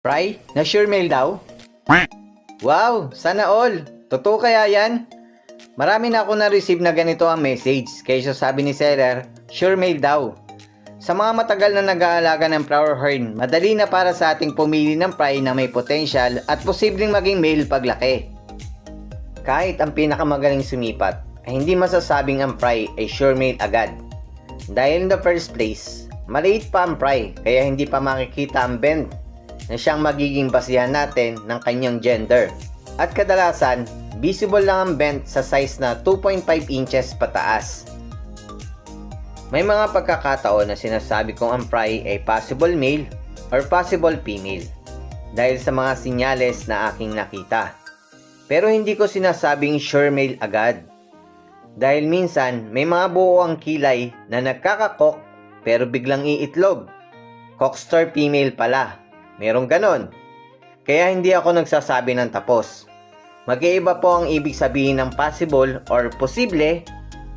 Fry? Na sure mail daw? Wow, sana all. Totoo kaya yan? Marami na ako na-receive na ganito ang message. Kaysa sabi ni seller, sure mail daw. Sa mga matagal na nag-aalaga ng flower horn, madali na para sa ating pumili ng fry na may potential at posibleng maging male paglaki. Kahit ang pinakamagaling sumipat, ay hindi masasabing ang fry ay sure male agad. Dahil in the first place, maliit pa ang fry kaya hindi pa makikita ang bend na siyang magiging basihan natin ng kanyang gender. At kadalasan, visible lang ang bend sa size na 2.5 inches pataas. May mga pagkakataon na sinasabi kong ang fry ay possible male or possible female dahil sa mga sinyales na aking nakita. Pero hindi ko sinasabing sure male agad. Dahil minsan may mga buo ang kilay na nagkakakok pero biglang iitlog. Cockstar female pala. Merong ganon. Kaya hindi ako nagsasabi ng tapos. Mag-iiba po ang ibig sabihin ng possible or posible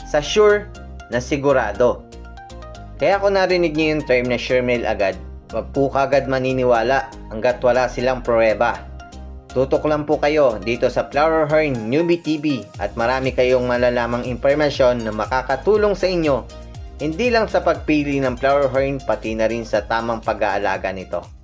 sa sure na sigurado. Kaya kung narinig niyo yung term na sure male agad, wag po kagad maniniwala hanggat wala silang pruweba. Tutok lang po kayo dito sa Flower Horn Newbie TV at marami kayong malalamang impormasyon na makakatulong sa inyo hindi lang sa pagpili ng flower horn pati na rin sa tamang pag-aalaga nito.